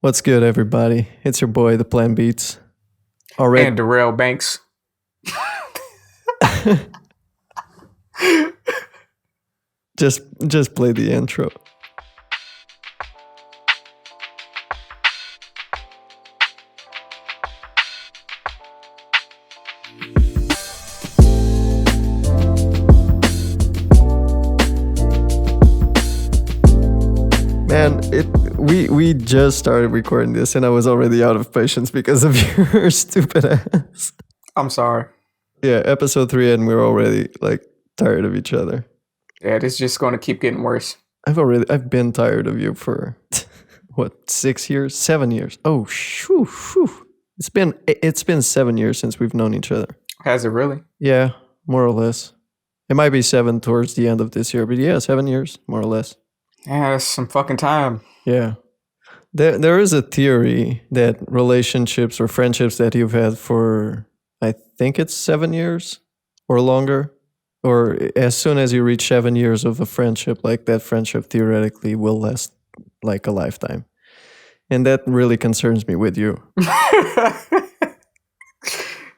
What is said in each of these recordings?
What's good, everybody? It's your boy, the Plan Beats. Already, And Darrell Banks. just play the intro. Man, we just started recording this, and I was already out of patience because of your stupid ass. I'm sorry. Yeah, episode 3, and we're already tired of each other. Yeah, this is just going to keep getting worse. I've been tired of you for what, 6 years, 7 years? Oh, shoo. It's been 7 years since we've known each other. Has it really? Yeah, more or less. It might be 7 towards the end of this year, but yeah, 7 years, more or less. Yeah, that's some fucking time. Yeah. There is a theory that relationships or friendships that you've had for, I think it's 7 years or longer, or as soon as you reach 7 years of a friendship, like that friendship theoretically will last like a lifetime. And that really concerns me with you.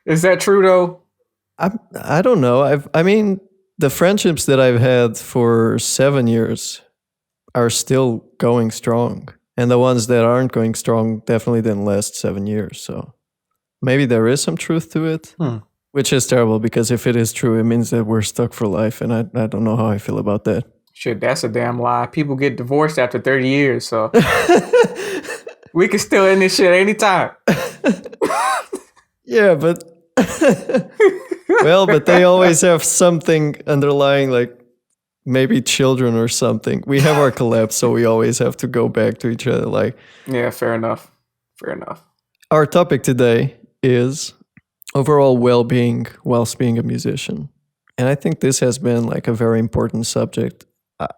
Is that true though? I don't know. I mean, the friendships that I've had for 7 years are still going strong. And the ones that aren't going strong definitely didn't last 7 years. So maybe there is some truth to it, which is terrible because if it is true, it means that we're stuck for life. And I don't know how I feel about that. Shit, that's a damn lie. People get divorced after 30 years, so we can still end this shit anytime. Yeah, but well, but they always have something underlying, like maybe children or something. We have our collab, so we always have to go back to each other. Yeah, fair enough. Our topic today is overall well-being whilst being a musician. And I think this has been like a very important subject.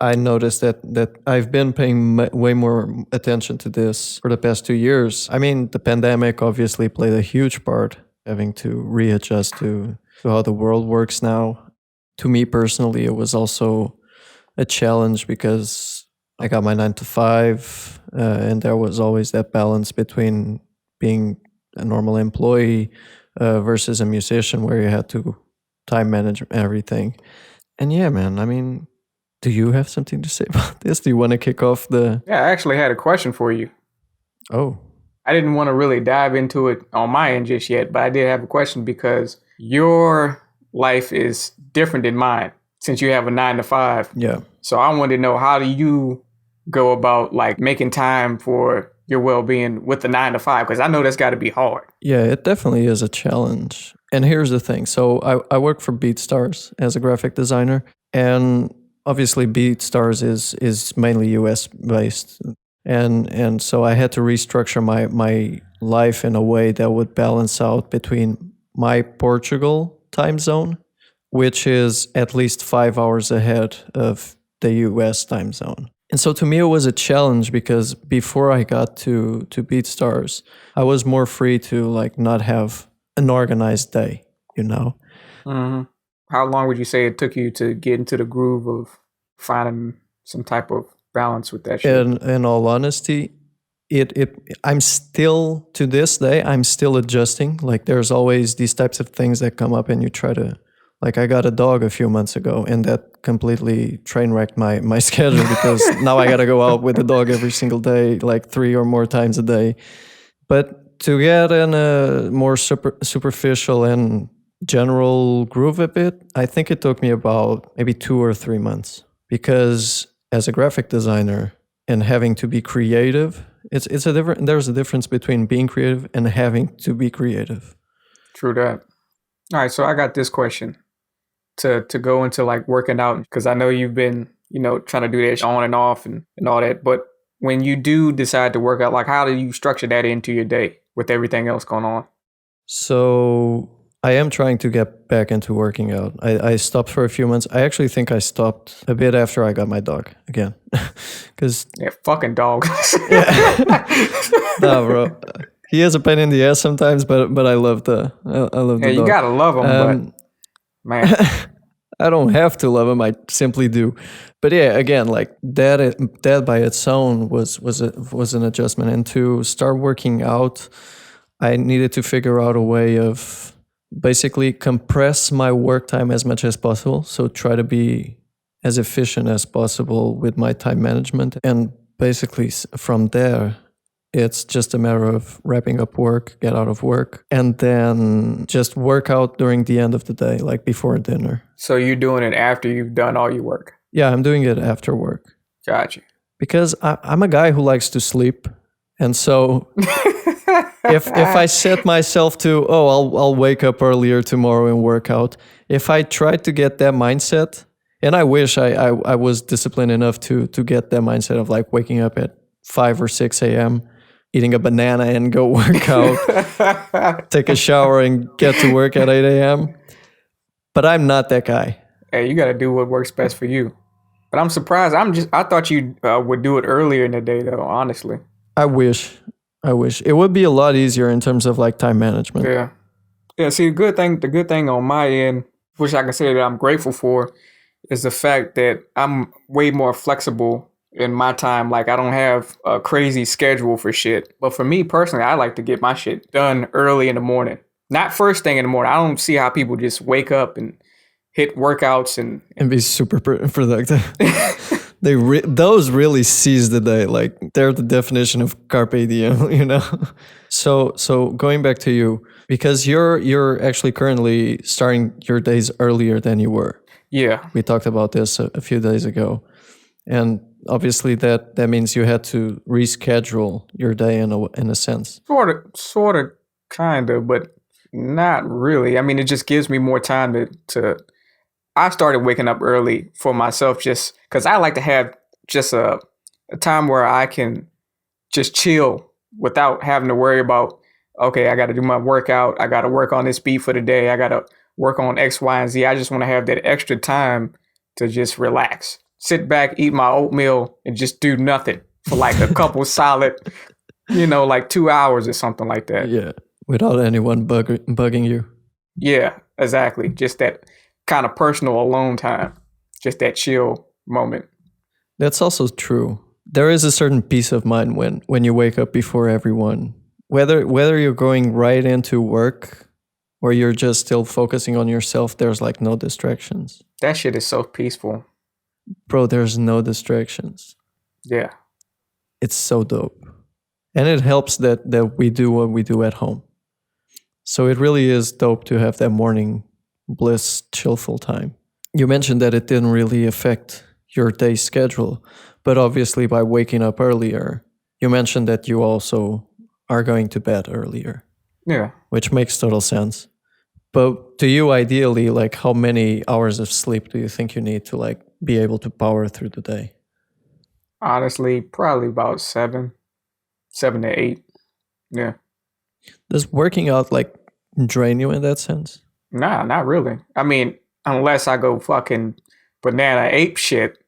I noticed that I've been paying way more attention to this for the past 2 years. I mean, the pandemic obviously played a huge part, having to readjust to how the world works now. To me personally, it was also a challenge because I got my 9 to 5, and there was always that balance between being a normal employee versus a musician where you had to time manage everything. And yeah, man, I mean, do you have something to say about this? Do you want to kick off the... Yeah, I actually had a question for you. Oh. I didn't want to really dive into it on my end just yet, but I did have a question because your life is different than mine since you have a 9 to 5. Yeah. So I wanted to know, how do you go about like making time for your well-being with the 9 to 5? Because I know that's got to be hard. Yeah, it definitely is a challenge. And here's the thing. So I work for BeatStars as a graphic designer, and obviously BeatStars is mainly US based. And so I had to restructure my life in a way that would balance out between my Portugal time zone, which is at least 5 hours ahead of the US time zone. And so to me, it was a challenge because before I got to BeatStars, I was more free to like not have an organized day, you know? Mm-hmm. How long would you say it took you to get into the groove of finding some type of balance with that shit? In all honesty, I'm still, to this day, I'm still adjusting. Like there's always these types of things that come up and you try to, like I got a dog a few months ago and that completely train wrecked my schedule because now I got to go out with the dog every single day, like 3 or more times a day. But to get in a more superficial and general groove a bit, I think it took me about maybe 2 or 3 months because as a graphic designer and having to be creative, there's a difference between being creative and having to be creative. True that. All right, so I got this question to go into like working out, because I know you've been, trying to do that on and off and all that. But when you do decide to work out, like how do you structure that into your day with everything else going on? So I am trying to get back into working out. I stopped for a few months. I actually think I stopped a bit after I got my dog again. Yeah, fucking dog. Yeah. No, bro. He is a pain in the ass sometimes, but I love the dog. You gotta love him, but man. I don't have to love them. I simply do. But yeah, again, like that by its own was an adjustment. And to start working out, I needed to figure out a way of basically compress my work time as much as possible. So try to be as efficient as possible with my time management. And basically from there, it's just a matter of wrapping up work, get out of work, and then just work out during the end of the day, like before dinner. So you're doing it after you've done all your work. Yeah, I'm doing it after work. Gotcha. Because I'm a guy who likes to sleep. And so if I set myself to, I'll wake up earlier tomorrow and work out, if I try to get that mindset, and I wish I was disciplined enough to get that mindset of like waking up at 5 or 6 a.m., eating a banana and go work out, take a shower and get to work at 8 a.m. But I'm not that guy. Hey, you got to do what works best for you. But I'm surprised. I thought you would do it earlier in the day, though, honestly. I wish. It would be a lot easier in terms of like time management. Yeah. Yeah, see, the good thing on my end, which I can say that I'm grateful for, is the fact that I'm way more flexible in my time. Like, I don't have a crazy schedule for shit. But for me personally, I like to get my shit done early in the morning. Not first thing in the morning. I don't see how people just wake up and hit workouts and be super productive. Those really seize the day. Like, they're the definition of carpe diem, you know? So going back to you, because you're actually currently starting your days earlier than you were. Yeah. We talked about this a few days ago. And obviously that means you had to reschedule your day in a sense. Sort of, kind of, but not really. I mean, it just gives me more time to I started waking up early for myself just because I like to have just a time where I can just chill without having to worry about, okay, I got to do my workout. I got to work on this beat for the day. I got to work on X, Y, and Z. I just want to have that extra time to just relax, sit back, eat my oatmeal, and just do nothing for like a couple solid, like 2 hours or something like that. Yeah, without anyone bugging you. Yeah, exactly. Just that kind of personal alone time, just that chill moment. That's also true. There is a certain peace of mind when you wake up before everyone, whether you're going right into work or you're just still focusing on yourself. There's like no distractions. That shit is so peaceful. Bro, there's no distractions. Yeah. It's so dope. And it helps that we do what we do at home. So it really is dope to have that morning bliss, chillful time. You mentioned that it didn't really affect your day schedule, but obviously by waking up earlier, you mentioned that you also are going to bed earlier. Yeah. Which makes total sense. But to you, ideally, like how many hours of sleep do you think you need to like be able to power through the day? Honestly, probably about 7 to 8. Yeah. Does working out like drain you in that sense? Nah, not really. I mean, unless I go fucking banana ape shit,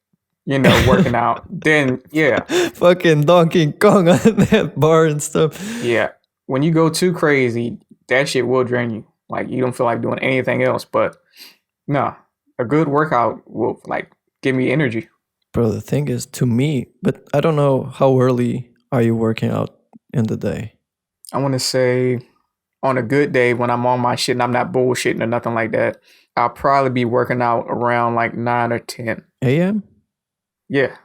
working out, then yeah. Fucking Donkey Kong on that bar and stuff. Yeah. When you go too crazy, that shit will drain you. Like, you don't feel like doing anything else. But no, a good workout will like give me energy. Bro, the thing is, to me, but I don't know, how early are you working out in the day? I want to say on a good day when I'm on my shit and I'm not bullshitting or nothing like that, I'll probably be working out around like 9 or 10 a.m. Yeah.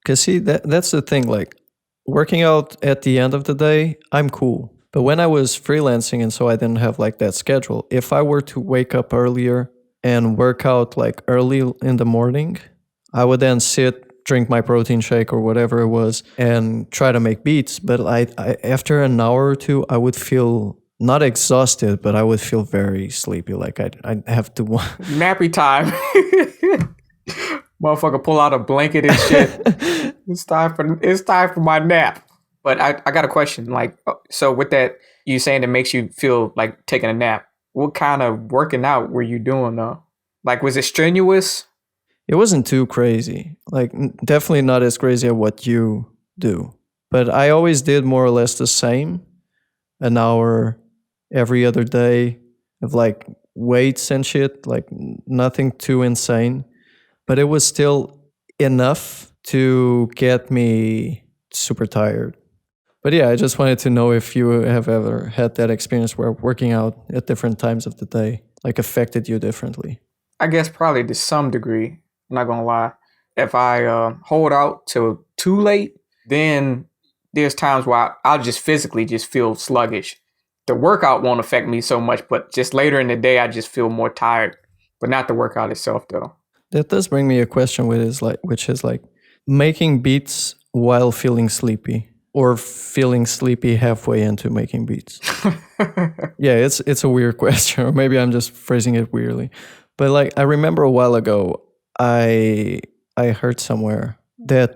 Because see, that's the thing, like working out at the end of the day, I'm cool. But when I was freelancing and so I didn't have like that schedule, if I were to wake up earlier and work out like early in the morning, I would then sit, drink my protein shake or whatever it was and try to make beats. But I after an hour or two, I would feel not exhausted, but I would feel very sleepy. Like I'd have to... Nappy time. Motherfucker pull out a blanket and shit. It's time for my nap. But I got a question. Like, so with that, you saying it makes you feel like taking a nap. What kind of working out were you doing though? Like, was it strenuous? It wasn't too crazy. Like, definitely not as crazy as what you do. But I always did more or less the same. An hour every other day of like weights and shit, like nothing too insane, but it was still enough to get me super tired. But yeah, I just wanted to know if you have ever had that experience where working out at different times of the day like affected you differently. I guess probably to some degree. I'm not gonna lie. If I hold out till too late, then there's times where I'll just physically just feel sluggish. The workout won't affect me so much, but just later in the day, I just feel more tired. But not the workout itself, though. That does bring me a question, which is like making beats while feeling sleepy, or feeling sleepy halfway into making beats. Yeah, it's a weird question, or maybe I'm just phrasing it weirdly. But like I remember a while ago, I heard somewhere that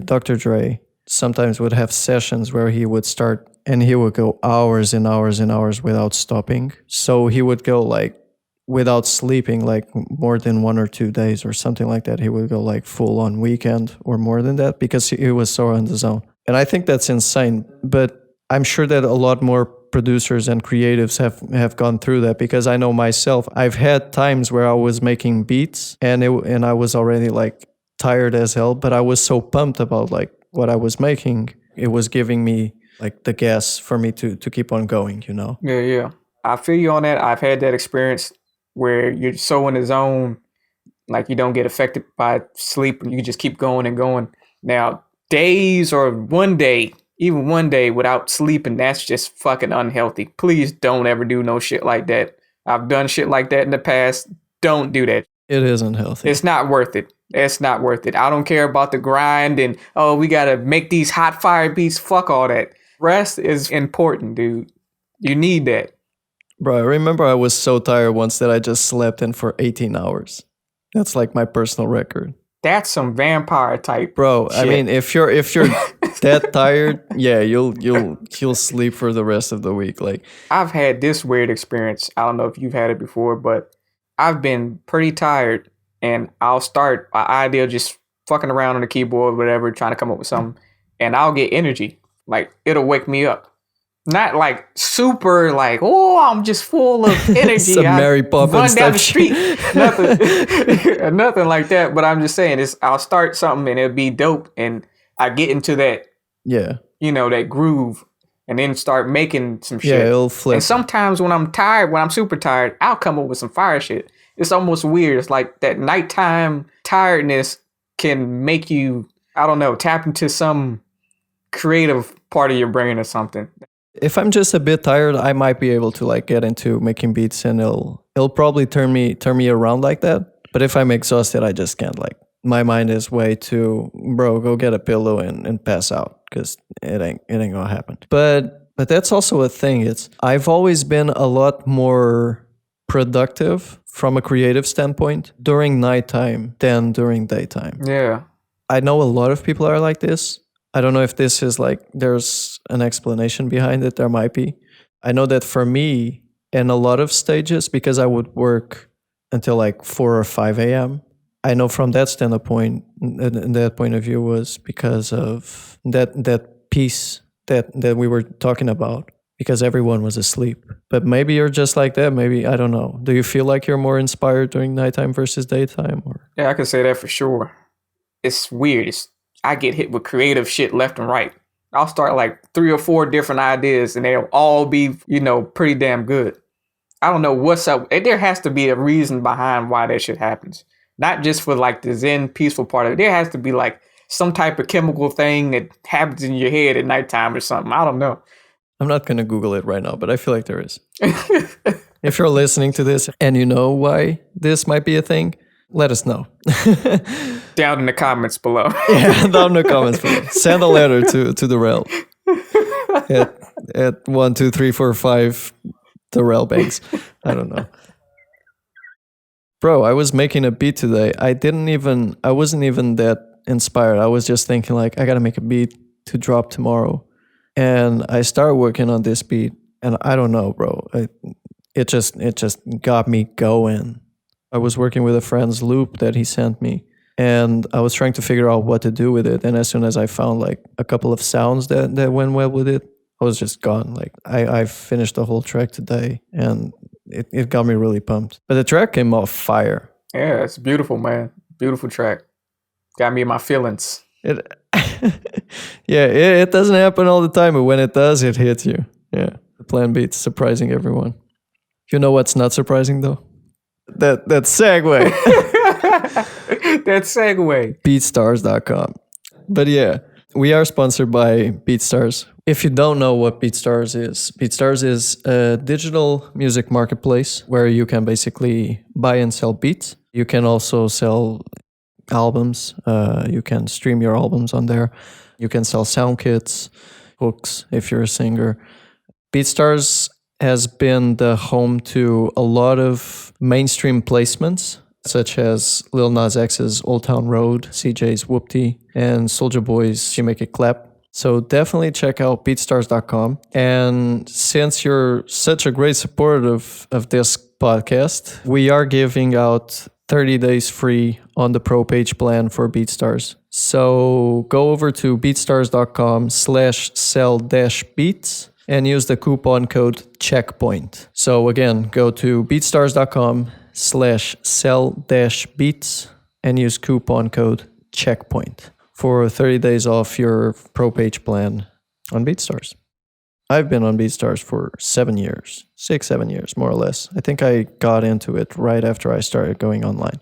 Dr. Dre, sometimes would have sessions where he would start and he would go hours and hours and hours without stopping. So he would go like without sleeping like more than 1 or 2 days or something like that. He would go like full on weekend or more than that because he was so in the zone. And I think that's insane. But I'm sure that a lot more producers and creatives have gone through that, because I know myself, I've had times where I was making beats and I was already like tired as hell, but I was so pumped about like what I was making. It was giving me like the gas for me to keep on going, you know? Yeah, yeah. I feel you on that. I've had that experience where you're so in the zone, like you don't get affected by sleep and you just keep going and going. Now, days or one day, even one day without sleeping, that's just fucking unhealthy. Please don't ever do no shit like that. I've done shit like that in the past. Don't do that. It isn't healthy. It's not worth it. It's not worth it. I don't care about the grind and, oh, we got to make these hot fire beats. Fuck all that. Rest is important, dude. You need that. Bro, I remember I was so tired once that I just slept in for 18 hours. That's like my personal record. That's some vampire type. Bro, shit. I mean, if you're that tired, yeah, you'll sleep for the rest of the week. Like I've had this weird experience. I don't know if you've had it before, but I've been pretty tired and I'll start an idea just fucking around on the keyboard, whatever, trying to come up with something, and I'll get energy. Like it'll wake me up. Not like super like, oh, I'm just full of energy. Some Mary Poppins run down type the street. Nothing, nothing like that. But I'm just saying, I'll start something and it'll be dope, and I get into that, yeah, that groove, and then start making some shit. Yeah, it'll flip. And sometimes when I'm tired, when I'm super tired, I'll come up with some fire shit. It's almost weird. It's like that nighttime tiredness can make you, I don't know, tap into some creative part of your brain or something. If I'm just a bit tired, I might be able to like get into making beats, and it'll probably turn me around like that. But if I'm exhausted, I just can't. Like my mind is way too, bro, go get a pillow and pass out, because it ain't gonna happen. But that's also a thing. I've always been a lot more productive from a creative standpoint during nighttime than during daytime. Yeah. I know a lot of people are like this. I don't know if this is like, there's an explanation behind it. There might be. I know that for me, in a lot of stages, because I would work until like 4 or 5 a.m., I know from that standpoint, that point of view, was because of that piece that we were talking about, because everyone was asleep. But maybe you're just like that. Maybe, I don't know. Do you feel like you're more inspired during nighttime versus daytime? Or? Yeah, I can say that for sure. It's weird. I get hit with creative shit left and right. I'll start like 3 or 4 different ideas and they'll all be, pretty damn good. I don't know what's up. There has to be a reason behind why that shit happens. Not just for like the zen peaceful part of it. There has to be like some type of chemical thing that happens in your head at nighttime or something. I don't know. I'm not going to Google it right now, but I feel like there is. If you're listening to this and you know why this might be a thing, let us know. Down in the comments below. Yeah, down in the comments below. Send a letter to the Rel at 1, 2, 3, 4, 5 the Rel Banks. I don't know. Bro, I was making a beat today. I wasn't even that inspired. I was just thinking like, I gotta make a beat to drop tomorrow. And I started working on this beat, and I don't know, bro. It just got me going. I was working with a friend's loop that he sent me, and I was trying to figure out what to do with it. And as soon as I found like a couple of sounds that went well with it, I was just gone. Like I finished the whole track today, and it got me really pumped. But the track came off fire. Yeah, it's beautiful, man. Beautiful track. Got me in my feelings. It yeah, it doesn't happen all the time, but when it does, it hits you. Yeah, the plan beat's surprising everyone. You know what's not surprising though? That segue. That segue. BeatStars.com. But yeah, we are sponsored by BeatStars. If you don't know what BeatStars is a digital music marketplace where you can basically buy and sell beats. You can also sell albums. You can stream your albums on there. You can sell sound kits, hooks if you're a singer. BeatStars has been the home to a lot of mainstream placements, such as Lil Nas X's Old Town Road, CJ's Whoopty, and Soulja Boy's She Make It Clap. So definitely check out BeatStars.com. And since you're such a great supporter of this podcast, we are giving out 30 days free on the Pro Page plan for BeatStars. So go over to BeatStars.com/sell-beats and use the coupon code checkpoint. So again, go to BeatStars.com/sell-beats and use coupon code checkpoint for 30 days off your Pro Page plan on BeatStars. I've been on BeatStars for 7 years, 6-7 years, more or less. I think I got into it right after I started going online.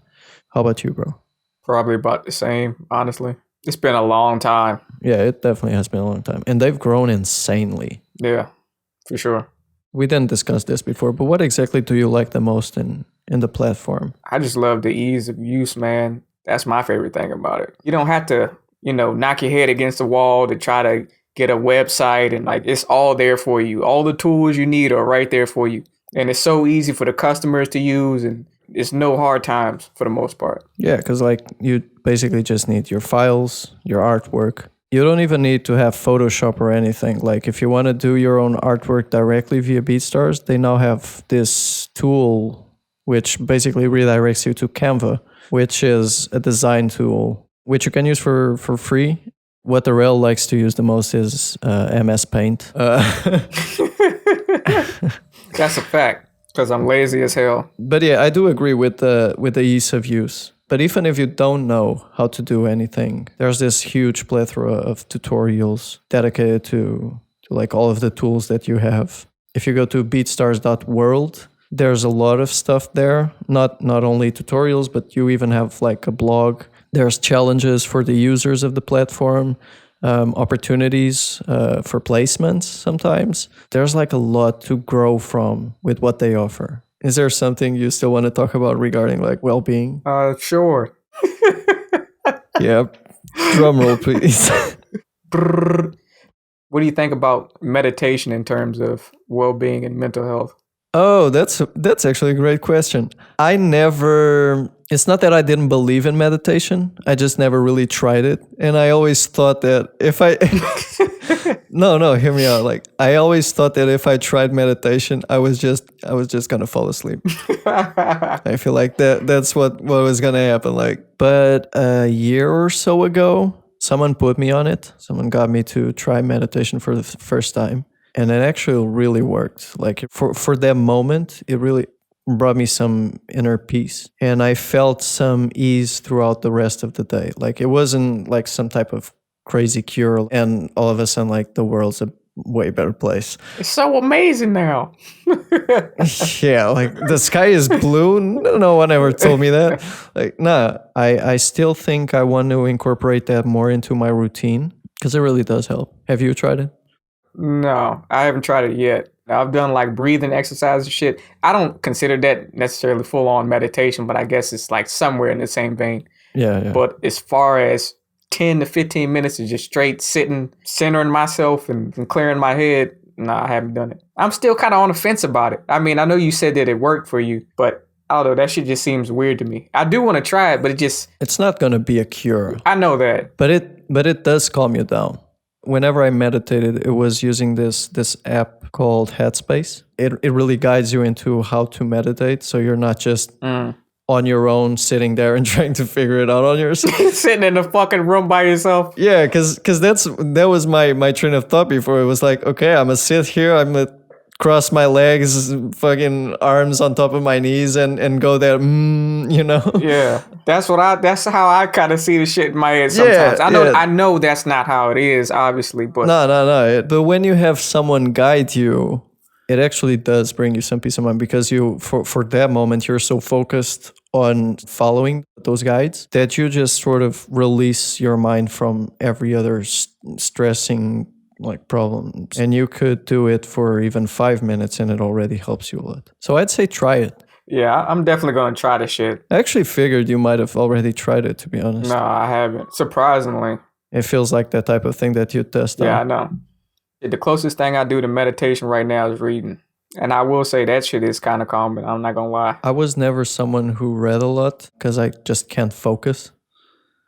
How about you, bro? Probably about the same, honestly. It's been a long time. Yeah, it definitely has been a long time. And they've grown insanely. Yeah, for sure. We didn't discuss this before, but what exactly do you like the most in the platform? I just love the ease of use, man. That's my favorite thing about it. You don't have to, knock your head against the wall to try to get a website, and like it's all there for you. All the tools you need are right there for you. And it's so easy for the customers to use, and it's no hard times for the most part. Yeah, because like you basically just need your files, your artwork. You don't even need to have Photoshop or anything. Like if you want to do your own artwork directly via BeatStars, they now have this tool which basically redirects you to Canva, which is a design tool which you can use for free. What the Wherelse likes to use the most is MS Paint. That's a fact, because I'm lazy as hell. But yeah, I do agree with the ease of use. But even if you don't know how to do anything, there's this huge plethora of tutorials dedicated to like all of the tools that you have. If you go to beatstars.world, there's a lot of stuff there. Not only tutorials, but you even have like a blog. There's challenges for the users of the platform, opportunities for placements sometimes. There's like a lot to grow from with what they offer. Is there something you still want to talk about regarding like well-being? Sure. Yeah. Drum roll, please. What do you think about meditation in terms of well-being and mental health? Oh, that's actually a great question. It's not that I didn't believe in meditation. I just never really tried it. And I always thought that if I No, hear me out. Like I always thought that if I tried meditation, I was just gonna fall asleep. I feel like that's what was gonna happen. Like, but a year or so ago, someone put me on it. Someone got me to try meditation for the first time. And it actually really worked. Like for that moment, it really brought me some inner peace. And I felt some ease throughout the rest of the day. Like it wasn't like some type of crazy cure and all of a sudden like the world's a way better place. It's so amazing now. Yeah, like the sky is blue. No one ever told me that. Like, nah, I still think I want to incorporate that more into my routine because it really does help. Have you tried it? No, I haven't tried it yet. I've done like breathing exercises and shit. I don't consider that necessarily full on meditation, but I guess it's like somewhere in the same vein. Yeah. But as far as 10 to 15 minutes of just straight sitting, centering myself and clearing my head, no, I haven't done it. I'm still kind of on the fence about it. I mean, I know you said that it worked for you, but I don't know, that shit just seems weird to me. I do want to try it, but it's not going to be a cure. I know that. But it does calm you down. Whenever I meditated, it was using this app called Headspace. It really guides you into how to meditate, so you're not just on your own sitting there and trying to figure it out on yourself. Sitting in a fucking room by yourself. Yeah, because that was my train of thought before. It was like, okay, I'm gonna sit here, I'm gonna cross my legs, fucking arms on top of my knees, and go there, you know? Yeah, that's how I kind of see the shit in my head Yeah, sometimes. I know that's not how it is, obviously, but No. But when you have someone guide you, it actually does bring you some peace of mind because you, for that moment, you're so focused on following those guides that you just sort of release your mind from every other stressing like problems. And you could do it for even 5 minutes and it already helps you a lot. So I'd say try it. yeah, I'm definitely gonna try this shit. I actually figured you might have already tried it, to be honest. No, I haven't. Surprisingly. It feels like that type of thing that you test Yeah, I on. know. The closest thing I do to meditation right now is reading. And I will say that shit is kind of calming. I'm not gonna lie. I was never someone who read a lot because I just can't focus.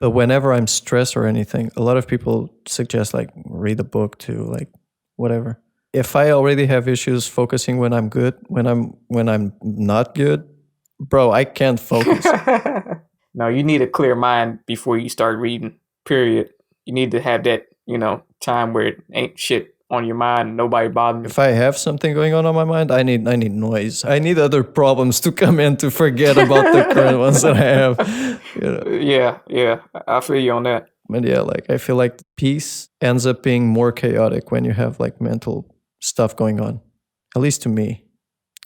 But whenever I'm stressed or anything, a lot of people suggest like read a book too, like whatever. If I already have issues focusing when I'm good, when I'm not good, bro, I can't focus. No, you need a clear mind before you start reading. Period. You need to have that, time where it ain't shit on your mind, nobody bothering you. If I have something going on my mind, I need noise. I need other problems to come in to forget about the current ones that I have. Yeah, I feel you on that. But yeah, like I feel like peace ends up being more chaotic when you have like mental stuff going on. At least to me.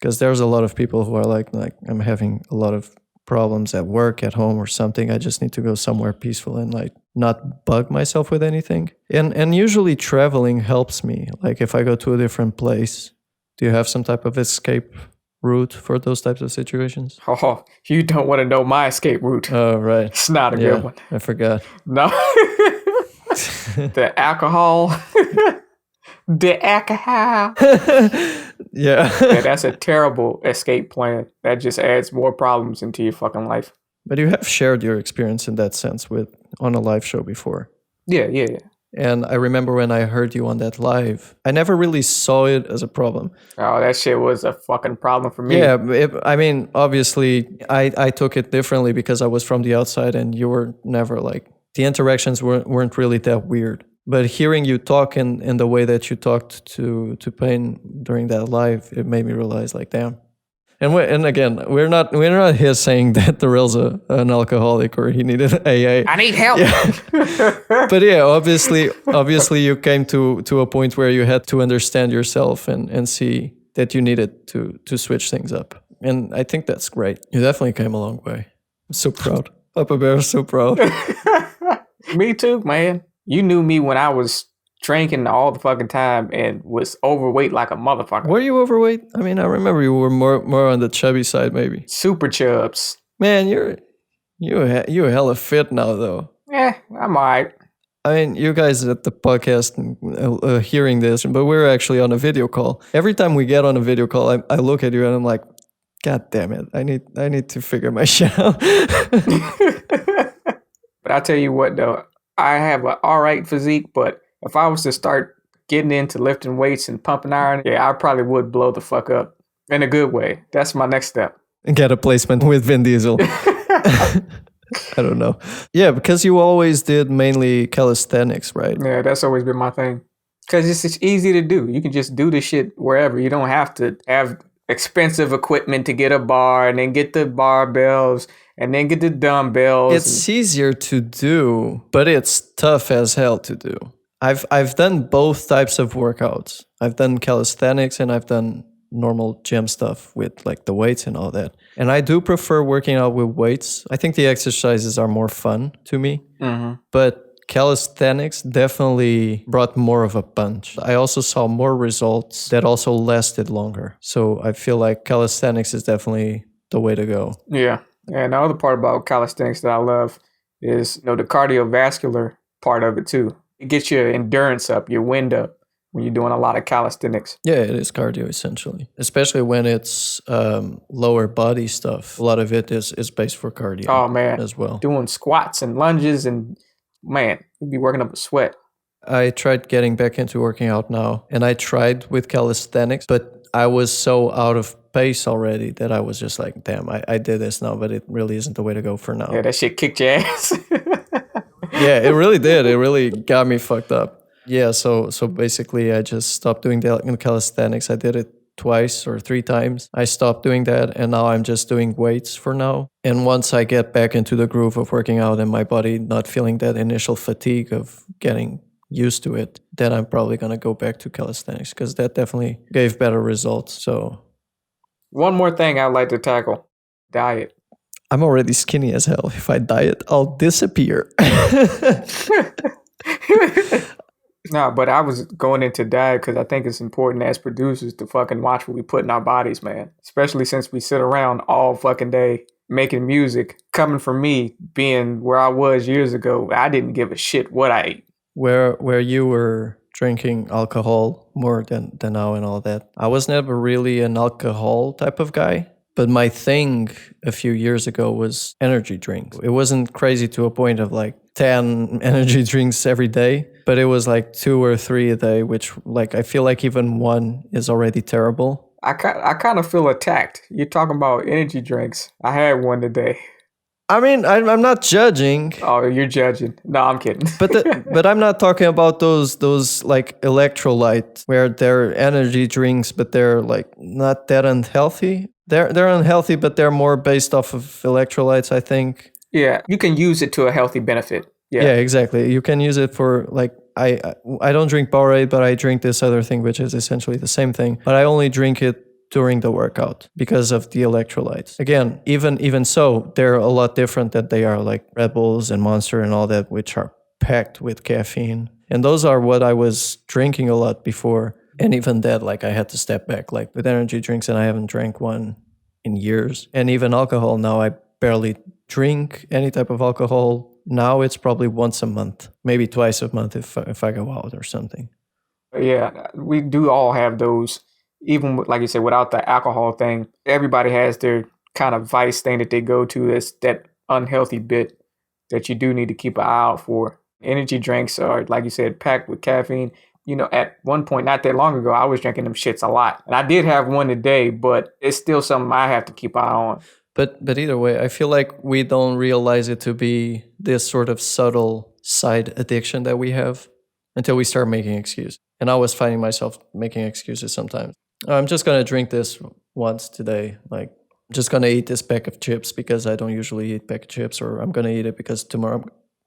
Because there's a lot of people who are like I'm having a lot of problems at work, at home or something. I just need to go somewhere peaceful and like not bug myself with anything. And usually traveling helps me. Like if I go to a different place, do you have some type of escape route for those types of situations? Oh, you don't want to know my escape route. Oh, right. It's not a good one. I forgot. No. The alcohol. The alcohol. Yeah. Yeah, that's a terrible escape plan. That just adds more problems into your fucking life. But you have shared your experience in that sense on a live show before. Yeah. And I remember when I heard you on that live, I never really saw it as a problem. Oh, that shit was a fucking problem for me. Yeah, I mean, obviously, I took it differently because I was from the outside and you were never like, the interactions weren't really that weird. But hearing you talk in the way that you talked to Payne during that live, it made me realize like, damn. And again, we're not here saying that Darrell's an alcoholic or he needed AA. I need help. Yeah. But yeah, obviously you came to a point where you had to understand yourself and see that you needed to switch things up. And I think that's great. You definitely came a long way. I'm so proud. Papa Bear is so proud. Me too, man. You knew me when I was drinking all the fucking time and was overweight like a motherfucker. Were you overweight? I mean, I remember you were more on the chubby side, maybe. Super chubs. Man, you're hella fit now, though. I'm alright. I mean, you guys at the podcast hearing this, but we're actually on a video call. Every time we get on a video call, I look at you and I'm like, God damn it! I need to figure my shit out. But I tell you what, though, I have an alright physique, but if I was to start getting into lifting weights and pumping iron, I probably would blow the fuck up in a good way. That's my next step. And get a placement with Vin Diesel. I don't know. Yeah, because you always did mainly calisthenics, right? Yeah, that's always been my thing. Because it's easy to do. You can just do this shit wherever. You don't have to have expensive equipment to get a bar and then get the barbells and then get the dumbbells. It's easier to do, but it's tough as hell to do. I've done both types of workouts. I've done calisthenics and I've done normal gym stuff with like the weights and all that. And I do prefer working out with weights. I think the exercises are more fun to me. Mm-hmm. But calisthenics definitely brought more of a punch. I also saw more results that also lasted longer. So I feel like calisthenics is definitely the way to go. Yeah. And the other part about calisthenics that I love is, the cardiovascular part of it too. It gets your endurance up, your wind up when you're doing a lot of calisthenics. Yeah, it is cardio essentially, especially when it's lower body stuff. A lot of it is based for cardio. Oh man, as well. Doing squats and lunges and man, you'd be working up a sweat. I tried getting back into working out now, and I tried with calisthenics, but I was so out of pace already that I was just like, damn, I did this now, but it really isn't the way to go for now. Yeah, that shit kicked your ass. Yeah, it really did. It really got me fucked up. Yeah, so basically I just stopped doing the calisthenics. I did it twice or three times. I stopped doing that, and now I'm just doing weights for now. And once I get back into the groove of working out and my body not feeling that initial fatigue of getting used to it, then I'm probably going to go back to calisthenics, because that definitely gave better results. So one more thing I'd like to tackle: diet. I'm already skinny as hell. If I diet, I'll disappear. No, but I was going into diet because I think it's important as producers to fucking watch what we put in our bodies, man. Especially since we sit around all fucking day making music. Coming from me, being where I was years ago, I didn't give a shit what I ate. Where you were drinking alcohol more than now and all that. I was never really an alcohol type of guy. But my thing a few years ago was energy drinks. It wasn't crazy to a point of like 10 energy drinks every day, but it was like 2 or 3 a day, which like I feel like even one is already terrible. I kind of feel attacked. You're talking about energy drinks. I had one today. I mean, I'm not judging. Oh, you're judging. No, I'm kidding. But I'm not talking about those like electrolytes where they're energy drinks, but they're like not that unhealthy. They're unhealthy, but they're more based off of electrolytes, I think. Yeah, you can use it to a healthy benefit. Yeah, exactly. You can use it for like I don't drink Powerade, but I drink this other thing, which is essentially the same thing. But I only drink it during the workout because of the electrolytes. Again, even so, they're a lot different than they are like Red Bulls and Monster and all that, which are packed with caffeine. And those are what I was drinking a lot before. And even that, like I had to step back, like with energy drinks, and I haven't drank one in years. And even alcohol now, I barely drink any type of alcohol. Now it's probably once a month, maybe twice a month if I go out or something. Yeah, we do all have those. Even like you said, without the alcohol thing, everybody has their kind of vice thing that they go to. That's that unhealthy bit that you do need to keep an eye out for. Energy drinks are, like you said, packed with caffeine. You know, at one point, not that long ago, I was drinking them shits a lot. And I did have one today, but it's still something I have to keep an eye on. But either way, I feel like we don't realize it to be this sort of subtle side addiction that we have until we start making excuses. And I was finding myself making excuses sometimes. I'm just going to drink this once today. Like, I'm just going to eat this pack of chips because I don't usually eat pack of chips, or I'm going to eat it because tomorrow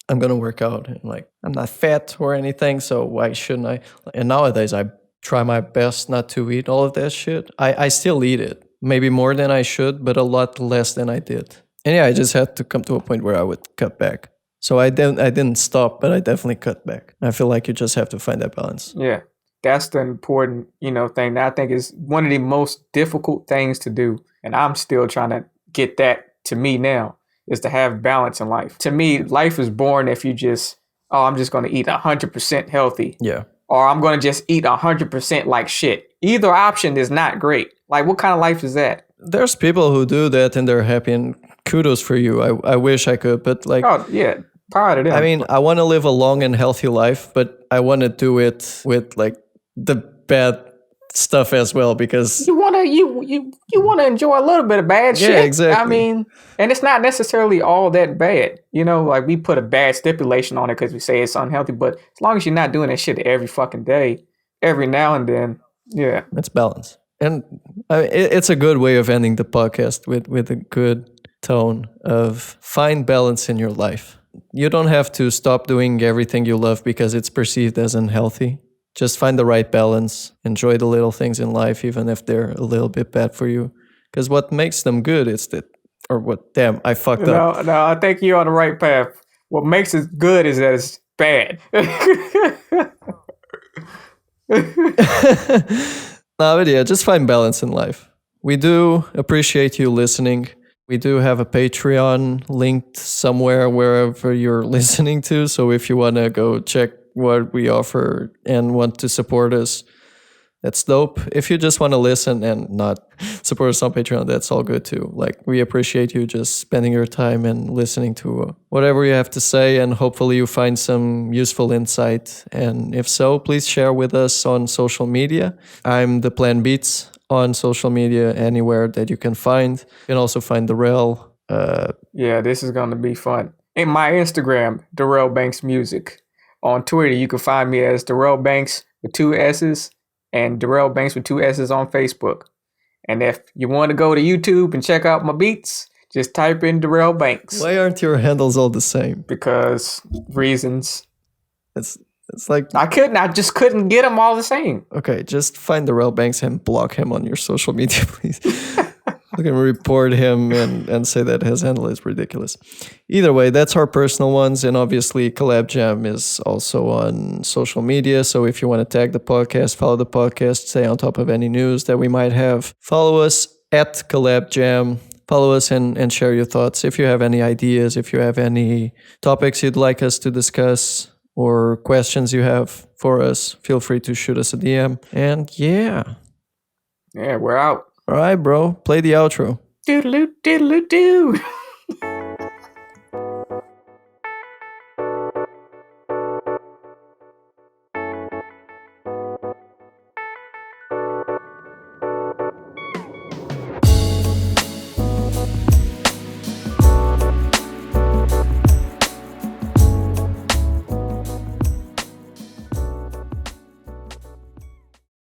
I'm going to work out. And like, I'm not fat or anything, so why shouldn't I? And nowadays, I try my best not to eat all of that shit. I still eat it. Maybe more than I should, but a lot less than I did. And yeah, I just had to come to a point where I would cut back. So I didn't stop, but I definitely cut back. I feel like you just have to find that balance. Yeah. That's the important, thing that I think is one of the most difficult things to do. And I'm still trying to get that to me now, is to have balance in life. To me, life is boring if you just, I'm just going to eat 100% healthy. Yeah. Or I'm going to just eat 100% like shit. Either option is not great. Like, what kind of life is that? There's people who do that and they're happy, and kudos for you. I wish I could, but like... Oh, yeah. Power to them. I mean, I want to live a long and healthy life, but I want to do it with like the bad stuff as well, because you want to enjoy a little bit of bad shit. Yeah, exactly. I mean, and it's not necessarily all that bad. Like we put a bad stipulation on it because we say it's unhealthy, but as long as you're not doing that shit every fucking day, every now and then, yeah, it's balance. And it's a good way of ending the podcast with a good tone of find balance in your life. You don't have to stop doing everything you love because it's perceived as unhealthy. Just find the right balance. Enjoy the little things in life, even if they're a little bit bad for you. Because what makes them good is that, or what, damn, I fucked up. No, I think you're on the right path. What makes it good is that it's bad. No, but yeah, just find balance in life. We do appreciate you listening. We do have a Patreon linked somewhere wherever you're listening to. So if you want to go check what we offer and want to support us, that's dope. If you just want to listen and not support us on Patreon, that's all good too. Like, we appreciate you just spending your time and listening to whatever you have to say, and hopefully you find some useful insight. And if so, please share with us on social media. I'm the Plan Beats on social media, anywhere that you can find. You can also find Darrell. Yeah, this is going to be fun. In my Instagram, Darrell Banks Music. On Twitter, you can find me as Darrell Banks with 2 S's. and Darrell Banks with 2 S's on Facebook. And if you want to go to YouTube and check out my beats, just type in Darrell Banks. Why aren't your handles all the same? Because reasons. It's like I just couldn't get them all the same. Okay, just find Darrell Banks and block him on your social media, please. You can report him and say that his handle is ridiculous. Either way, that's our personal ones. And obviously, Colab Gem is also on social media. So if you want to tag the podcast, follow the podcast, stay on top of any news that we might have, follow us at Collab Gem. Follow us and share your thoughts. If you have any ideas, if you have any topics you'd like us to discuss or questions you have for us, feel free to shoot us a DM. And yeah, we're out. All right, bro. Play the outro. Doodaloo, doodaloo, doo.